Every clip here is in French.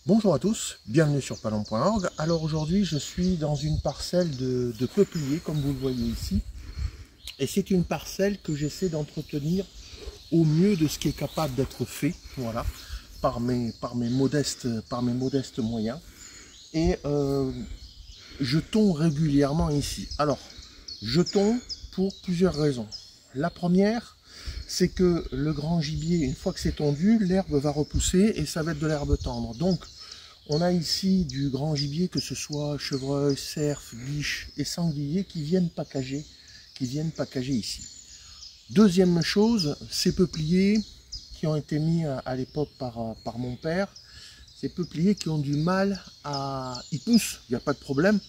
Bonjour à tous, bienvenue sur palombe.org. Alors aujourd'hui je suis dans une parcelle de peupliers comme vous le voyez ici. Et c'est une parcelle que j'essaie d'entretenir au mieux de ce qui est capable d'être fait, voilà, par mes modestes moyens. Et je tonds régulièrement ici. Alors, je tonds pour plusieurs raisons. La première, c'est que le grand gibier, une fois que c'est tondu, l'herbe va repousser et ça va être de l'herbe tendre. Donc, on a ici du grand gibier, que ce soit chevreuil, cerf, biche et sanglier, qui viennent packager ici. Deuxième chose, ces peupliers qui ont été mis à l'époque par mon père, ces peupliers qui ont du mal à... Ils poussent, il n'y a pas de problème,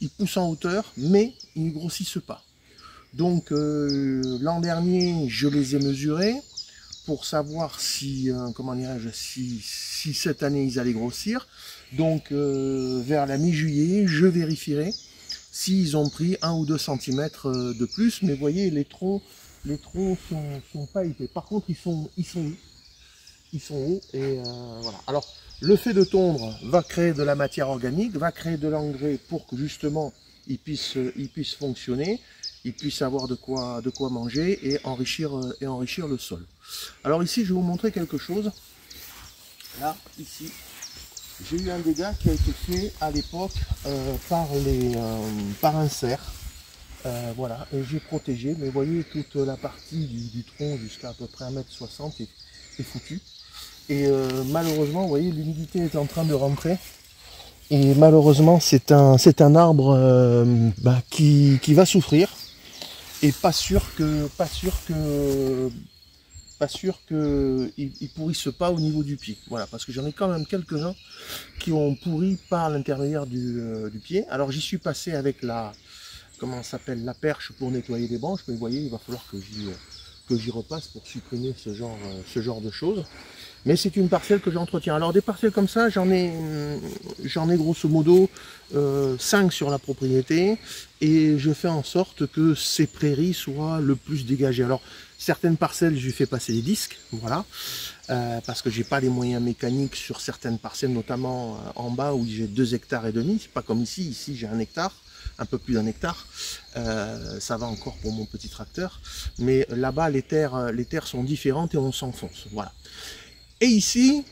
ils poussent en hauteur, mais ils ne grossissent pas. Donc l'an dernier, je les ai mesurés pour savoir si, comment dirais-je, si cette année ils allaient grossir. Donc vers la mi-juillet, je vérifierai s'ils ont pris 1 ou 2 cm de plus. Mais vous voyez, les troncs sont pas épais. Par contre, ils sont hauts et voilà. Alors, le fait de tondre va créer de la matière organique, va créer de l'engrais pour que justement ils puissent fonctionner, ils puissent avoir de quoi manger et enrichir le sol. Alors ici, je vais vous montrer quelque chose. Là, ici, j'ai eu un dégât qui a été fait à l'époque par un cerf. Voilà, et j'ai protégé, mais vous voyez, toute la partie du tronc jusqu'à à peu près 1,60 m est foutue. Et malheureusement, vous voyez, l'humidité est en train de rentrer. Et malheureusement, c'est un arbre qui va souffrir. Et pas sûr que il pourrisse pas au niveau du pied. Voilà, parce que j'en ai quand même quelques-uns qui ont pourri par l'intermédiaire du pied. Alors j'y suis passé avec la, comment ça s'appelle, la perche pour nettoyer les branches, mais vous voyez, il va falloir que j'y repasse pour supprimer ce genre de choses. Mais c'est une parcelle que j'entretiens. Alors des parcelles comme ça, j'en ai grosso modo 5 sur la propriété, et je fais en sorte que ces prairies soient le plus dégagées. Alors certaines parcelles, je lui fais passer des disques, voilà, parce que j'ai pas les moyens mécaniques sur certaines parcelles, notamment en bas où j'ai 2,5 hectares. C'est pas comme ici, j'ai 1 hectare. Un peu plus d'1 hectare, ça va encore pour mon petit tracteur, mais là-bas les terres sont différentes et on s'enfonce, voilà. Et ici,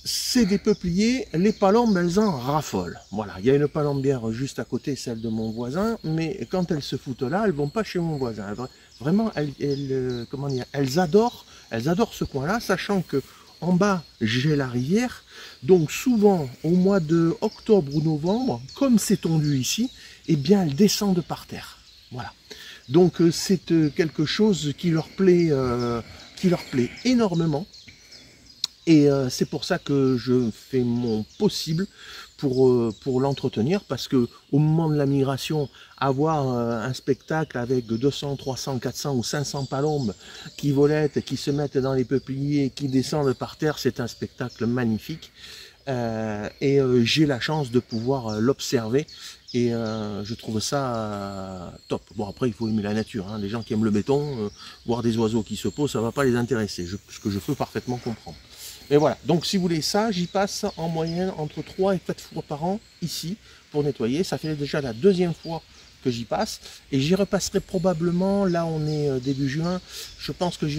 c'est des peupliers, les palombes, elles en raffolent. Voilà, il y a une palombière juste à côté, celle de mon voisin, mais quand elles se foutent là, elles vont pas chez mon voisin. Vraiment, comment dire, elles adorent ce coin-là, sachant que en bas, j'ai la rivière. Donc souvent, au mois de octobre ou novembre, comme c'est tondu ici, eh bien, elles descendent par terre. Voilà. Donc c'est quelque chose qui leur plaît énormément. Et c'est pour ça que je fais mon possible pour l'entretenir, parce que au moment de la migration, avoir un spectacle avec 200, 300, 400 ou 500 palombes qui volettent, qui se mettent dans les peupliers, qui descendent par terre, c'est un spectacle magnifique. J'ai la chance de pouvoir l'observer, et je trouve ça top. Bon, après il faut aimer la nature, hein. Les gens qui aiment le béton, voir des oiseaux qui se posent, ça va pas les intéresser, ce que je peux parfaitement comprendre. Et voilà, donc si vous voulez ça, j'y passe en moyenne entre 3 et 4 fois par an ici pour nettoyer. Ça fait déjà la 2e fois que j'y passe, et j'y repasserai probablement, là on est début juin, je pense que j'y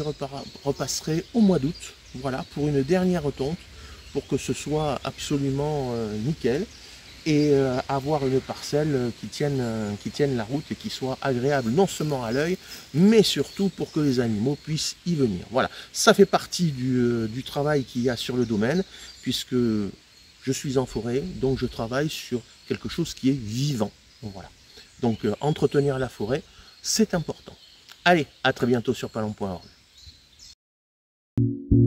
repasserai au mois d'août, voilà, pour une dernière tonte, pour que ce soit absolument nickel, et avoir une parcelle qui tienne la route et qui soit agréable non seulement à l'œil, mais surtout pour que les animaux puissent y venir. Voilà, ça fait partie du travail qu'il y a sur le domaine, puisque je suis en forêt, donc je travaille sur quelque chose qui est vivant. Voilà. Donc entretenir la forêt, c'est important. Allez, à très bientôt sur palombe.org. Thank you.